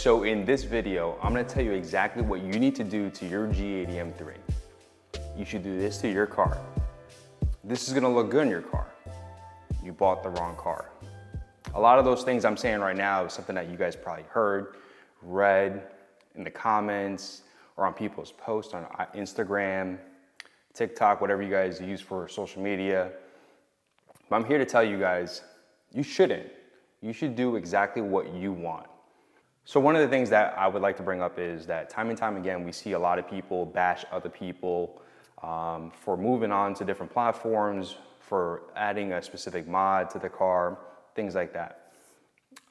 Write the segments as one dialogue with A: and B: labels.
A: So in this video, I'm gonna tell you exactly what you need to do to your G80 M3. You should do this to your car. This is gonna look good in your car. You bought the wrong car. A lot of those things I'm saying right now is something that you guys probably heard, read in the comments, or on people's posts on Instagram, TikTok, whatever you guys use for social media. But I'm here to tell you guys, you shouldn't. You should do exactly what you want. So one of the things that I would like to bring up is that time and time again, we see a lot of people bash other people for moving on to different platforms, for adding a specific mod to the car, things like that.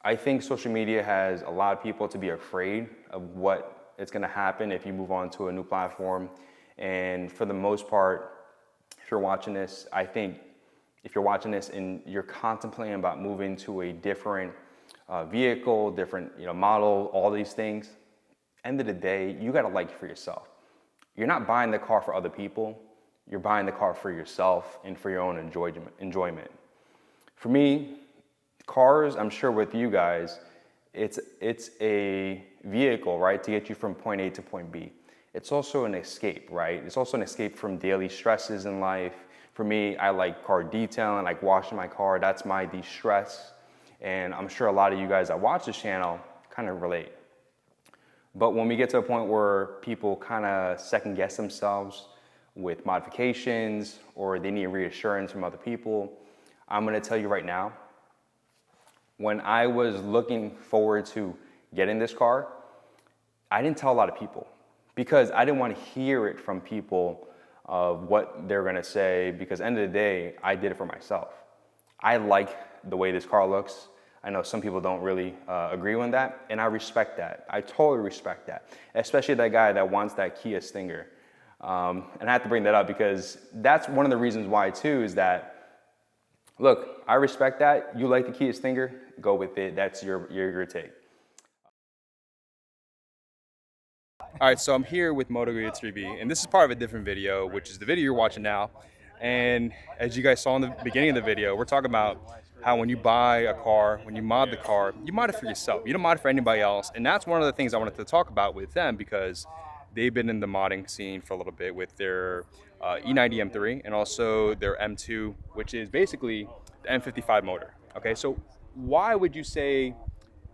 A: I think social media has allowed people to be afraid of what is gonna happen if you move on to a new platform. And for the most part, if you're watching this, I think if you're watching this and you're contemplating about moving to a different vehicle, different model, all these things, end of the day, you gotta like it for yourself. You're not buying the car for other people, you're buying the car for yourself and for your own enjoyment. For me, cars, I'm sure with you guys, it's a vehicle, right, to get you from point A to point B. It's also an escape, right? It's also an escape from daily stresses in life. For me, I like car detailing, like washing my car, that's my de-stress. And I'm sure a lot of you guys that watch this channel kind of relate. But when we get to a point where people kind of second guess themselves with modifications or they need reassurance from other people, I'm gonna tell you right now, when I was looking forward to getting this car, I didn't tell a lot of people because I didn't want to hear it from people of what they're gonna say, because at the end of the day, I did it for myself. I like the way this car looks. I know some people don't really agree with that, and I respect that. I totally respect that, especially that guy that wants that Kia Stinger. And I have to bring that up because that's one of the reasons why too, is that, look, I respect that. You like the Kia Stinger, go with it. That's your take. All right, so I'm here with Moto G80, and this is part of a different video, which is the video you're watching now. And as you guys saw in the beginning of the video, we're talking about how when you buy a car, when you mod the car, you mod it for yourself. You don't mod it for anybody else. And that's one of the things I wanted to talk about with them, because they've been in the modding scene for a little bit with their E90 M3 and also their M2, which is basically the M55 motor. Okay, so why would you say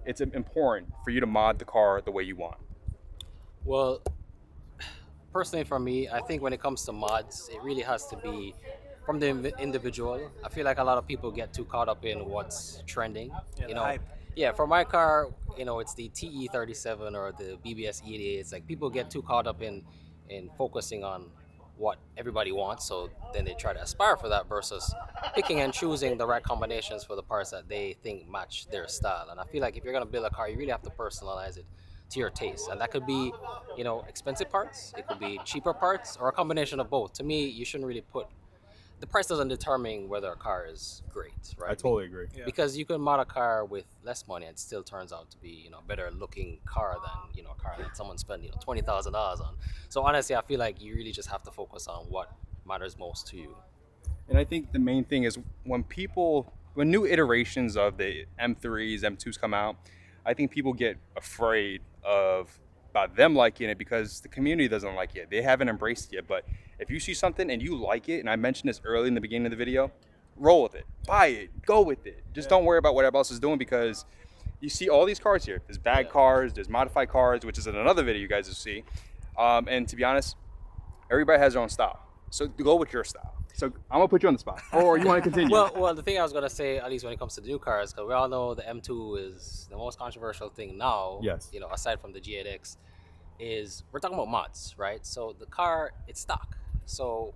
A: it's important for you to mod the car the way you want?
B: Well, personally for me, I think when it comes to mods, it really has to be from the individual. I feel like a lot of people get too caught up in what's trending.
C: Yeah,
B: You
C: the
B: know,
C: hype.
B: yeah, for my car, it's the TE37 or the BBS E88. It's like people get too caught up in focusing on what everybody wants, so then they try to aspire for that versus picking and choosing the right combinations for the parts that they think match their style. And I feel like if you're gonna build a car, you really have to personalize it to your taste, and that could be expensive parts, it could be cheaper parts, or a combination of both. To me, you shouldn't really put the price doesn't determine whether a car is great, right?
A: I totally agree.
C: Yeah.
B: Because you can mod a car with less money and it still turns out to be a better looking car than a car that someone spent $20,000 on. So honestly, I feel like you really just have to focus on what matters most to you.
A: And I think the main thing is when new iterations of the M3s, M2s come out, I think people get afraid about them liking it because the community doesn't like it. They haven't embraced it yet. But if you see something and you like it, and I mentioned this early in the beginning of the video, roll with it, buy it, go with it. Just don't worry about what everybody else is doing, because you see all these cars here. There's bad cars, there's modified cars, which is in another video you guys will see. And to be honest, everybody has their own style. So go with your style. So I'm gonna put you on the spot, or you want to continue?
B: Well, the thing I was gonna say, at least when it comes to the new cars, because we all know the M2 is the most controversial thing now.
A: Yes.
B: Aside from the G8X, is we're talking about mods, right? So the car, it's stock. So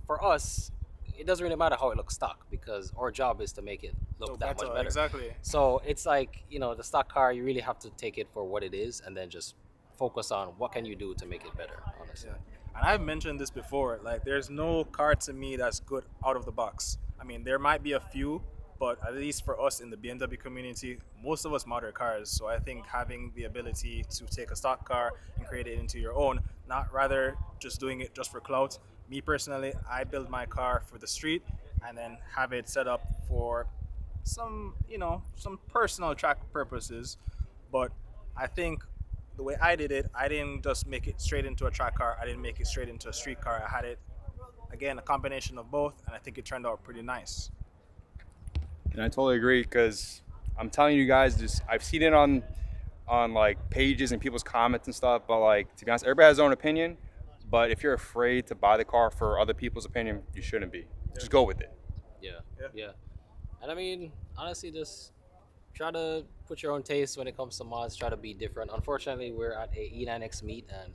B: for us, it doesn't really matter how it looks stock because our job is to make it look that much better.
C: Exactly.
B: So it's like the stock car, you really have to take it for what it is and then just focus on what can you do to make it better. Honestly.
C: Yeah. And I've mentioned this before, like there's no car to me that's good out of the box. I mean, there might be a few, but at least for us in the BMW community, most of us mod our cars. So I think having the ability to take a stock car and create it into your own, not rather just doing it just for clout. Me personally, I build my car for the street and then have it set up for some personal track purposes. But I think the way I did it, I didn't just make it straight into a track car. I didn't make it straight into a street car. I had it, again, a combination of both, and I think it turned out pretty nice.
A: And I totally agree because I'm telling you guys, just I've seen it on like pages and people's comments and stuff. But like to be honest, everybody has their own opinion. But if you're afraid to buy the car for other people's opinion, you shouldn't be. Just go with it.
B: Yeah,
C: Yeah.
B: yeah. And I mean, honestly, just try to put your own taste when it comes to mods. Try to be different. Unfortunately, we're at a E9X meet, and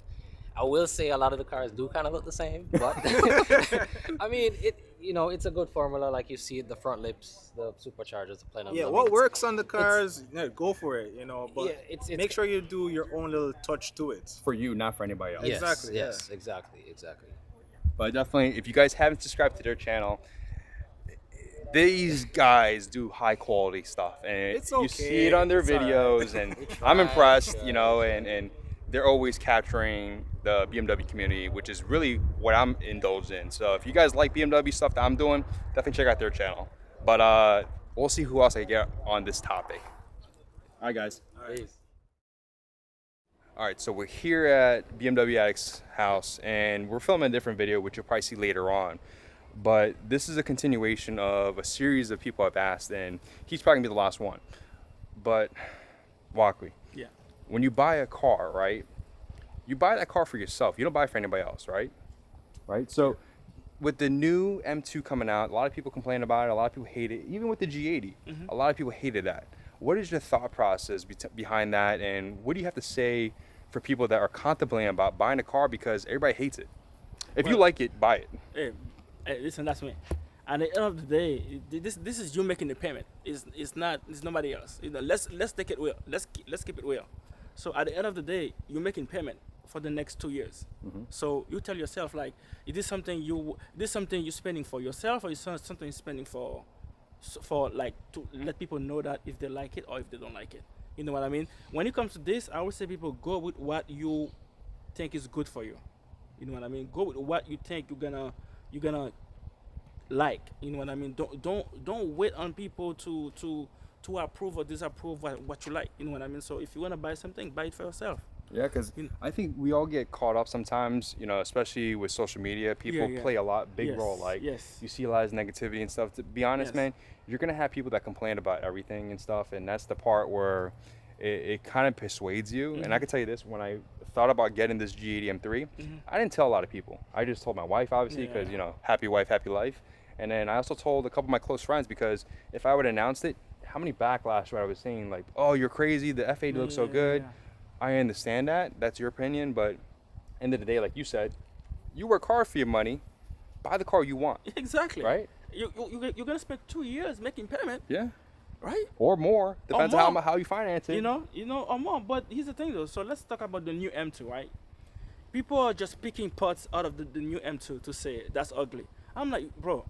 B: I will say a lot of the cars do kind of look the same. But I mean, it's a good formula. Like you see, the front lips, the superchargers, the plenum.
C: Yeah,
B: I mean,
C: what
B: it's-
C: works on the cars, yeah, go for it, But
B: Yeah, it's
C: make sure you do your own little touch to it.
A: For you, not for anybody else.
B: Yes,
C: Exactly, yeah.
B: yes, exactly.
A: But definitely, if you guys haven't subscribed to their channel, these guys do high quality stuff, and
C: It's
A: you
C: okay.
A: see it on their
C: It's all right.
A: videos, and
B: try,
A: I'm impressed,
B: we
A: and they're always capturing the BMW community, which is really what I'm indulged in. So if you guys like BMW stuff that I'm doing, definitely check out their channel. But we'll see who else I get on this topic. All right, guys.
B: Peace.
A: All right, so we're here at BMW Addict's house, and we're filming a different video, which you'll probably see later on. But this is a continuation of a series of people I've asked, and he's probably gonna be the last one. But Walkley,
C: Yeah.
A: when you buy a car, right? You buy that car for yourself. You don't buy it for anybody else, right? Right. So with the new M2 coming out, a lot of people complain about it. A lot of people hate it. Even with the G80, a lot of people hated that. What is your thought process behind that, and what do you have to say for people that are contemplating about buying a car because everybody hates it? If you
D: Well-
A: like it, buy it.
D: Hey, listen, that's me. At the end of the day, this is you making the payment. It's nobody else. Let's take it real. Let's keep it real. So at the end of the day, you're making payment for the next 2 years. So you tell yourself like, is this something you're spending for yourself, or is something you're spending for like to let people know that if they like it or if they don't like it. You know what I mean? When it comes to this, I would say people go with what you think is good for you. You know what I mean? Go with what you think you're gonna like. You know what I mean? Don't wait on people to approve or disapprove what you like. You know what I mean? So if you wanna buy something, buy it for yourself.
A: Yeah, because
D: You know-
A: I think we all get caught up sometimes, especially with social media. People
D: Yeah.
A: play a big
D: Yes,
A: role. Like,
D: yes.
A: you see a lot of negativity and stuff. To be honest,
D: Yes.
A: man, you're going to have people that complain about everything and stuff. And that's the part where it kind of persuades you. And I can tell you this, when I thought about getting this G80 M3, I didn't tell a lot of people. I just told my wife, obviously, because,
D: Yeah.
A: happy wife, happy life. And then I also told a couple of my close friends, because if I would have announced it, how many backlash would I was saying, like, oh, you're crazy, the F80 looks so good.
D: Yeah.
A: I understand that. That's your opinion. But end of the day, like you said, you work hard for your money. Buy the car you want.
D: Exactly.
A: Right?
D: You're gonna spend 2 years making payment,
A: Yeah.
D: right?
A: Or more. Depends on
D: more.
A: how you finance it.
D: You know, or more. But here's the thing, though. So let's talk about the new M2, right? People are just picking parts out of the new M2 to say that's ugly. I'm like, bro,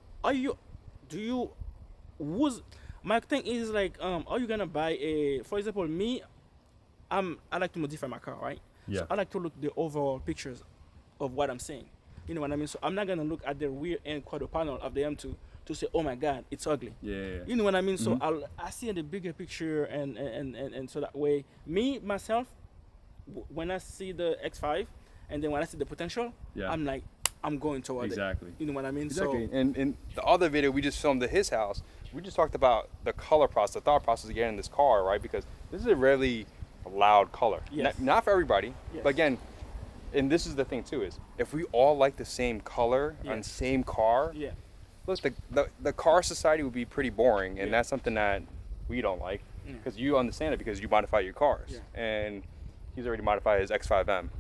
D: my thing is like, are you gonna buy for example, me, I like to modify my car, right?
A: Yeah.
D: So I like to look the overall pictures of what I'm saying. You know what I mean? So I'm not gonna look at the rear end quarter panel of the M2 to say, oh my God, it's ugly.
A: Yeah.
D: You know what I mean? So I see the bigger picture, and so that way, me myself, when I see the X5, and then when I see the potential,
A: Yeah.
D: I'm like, I'm going toward
A: Exactly.
D: it. You know what I mean?
A: Exactly.
D: So
A: And in the other video we just filmed at his house, we just talked about the color process, the thought process of getting this car, right? Because this is a really loud color.
D: Yes.
A: Not for everybody.
D: Yes.
A: But again, and this is the thing too, is if we all like the same color on
D: Yes.
A: same car,
D: yeah,
A: look, the car society would be pretty boring, and
D: Yeah.
A: that's something that we don't like,
D: Yeah.
A: because you understand it because you modify your cars,
D: Yeah.
A: and he's already modified his X5M.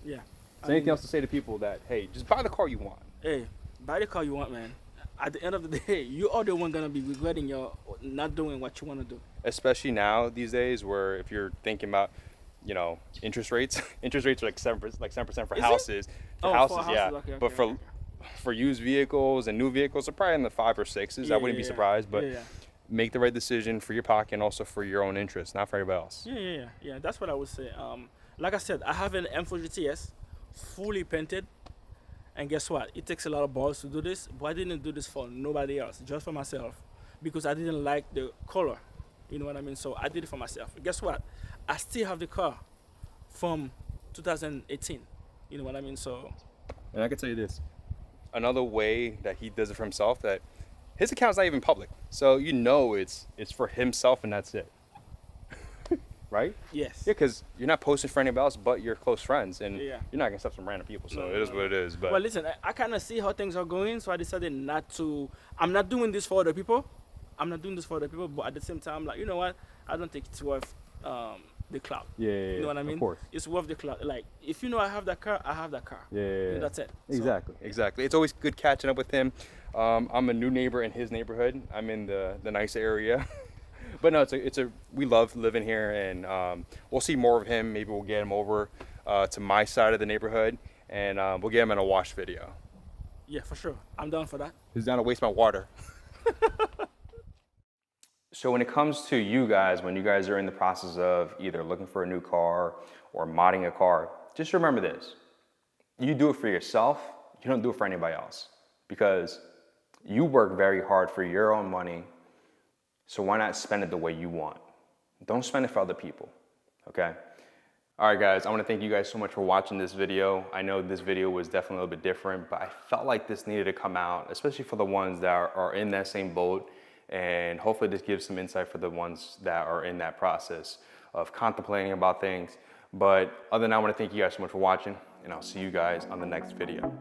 D: yeah.
A: Is there anything else to say to people that, hey, just buy the car you want?
D: Hey, buy the car you want, man. At the end of the day, you are the one gonna be regretting your not doing what you wanna do.
A: Especially now these days, where if you're thinking about, interest rates, interest rates are like 7% for
D: Is it?
A: houses. For
D: Oh, for
A: houses,
D: houses,
A: yeah.
D: okay,
A: But
D: okay,
A: for used vehicles and new vehicles, they're probably in the 5 or 6s. I wouldn't be surprised, but
D: yeah.
A: make the right decision for your pocket and also for your own interest, not for everybody else.
D: Yeah. That's what I would say. Like I said, I have an M4 GTS, fully painted, and guess what? It takes a lot of balls to do this, but I didn't do this for nobody else, just for myself, because I didn't like the color. You know what I mean? So I did it for myself. Guess what? I still have the car from 2018. You know what I mean? So
A: And I can tell you this. Another way that he does it for himself, that his account's not even public. So you know it's for himself and that's it. Right?
D: yes.
A: Yeah, because you're not posting for anybody else but your close friends. And
D: Yeah.
A: you're not going to accept some random people. So
D: No,
A: it is
D: no,
A: what it is. But
D: Well, listen, I kind of see how things are going, so I decided not to. I'm not doing this for other people. I'm not doing this for other people, but at the same time, like, you know what? I don't think it's worth the clout.
A: Yeah,
D: You know what I mean?
A: Of course.
D: It's worth the clout. Like, if you know I have that car, I have that car.
A: Yeah.
D: You know, that's it. So,
A: Exactly. It's always good catching up with him. I'm a new neighbor in his neighborhood. I'm in the nice area. But no, we love living here, and we'll see more of him. Maybe we'll get him over to my side of the neighborhood, and we'll get him in a wash video.
D: yeah, for sure. I'm down for that.
A: He's down to waste my water. So when it comes to you guys, when you guys are in the process of either looking for a new car or modding a car, just remember this. You do it for yourself. You don't do it for anybody else, because you work very hard for your own money. So why not spend it the way you want? Don't spend it for other people, okay? All right, guys, I want to thank you guys so much for watching this video. I know this video was definitely a little bit different, but I felt like this needed to come out, especially for the ones that are in that same boat. And hopefully this gives some insight for the ones that are in that process of contemplating about things. But other than that, I want to thank you guys so much for watching, and I'll see you guys on the next video.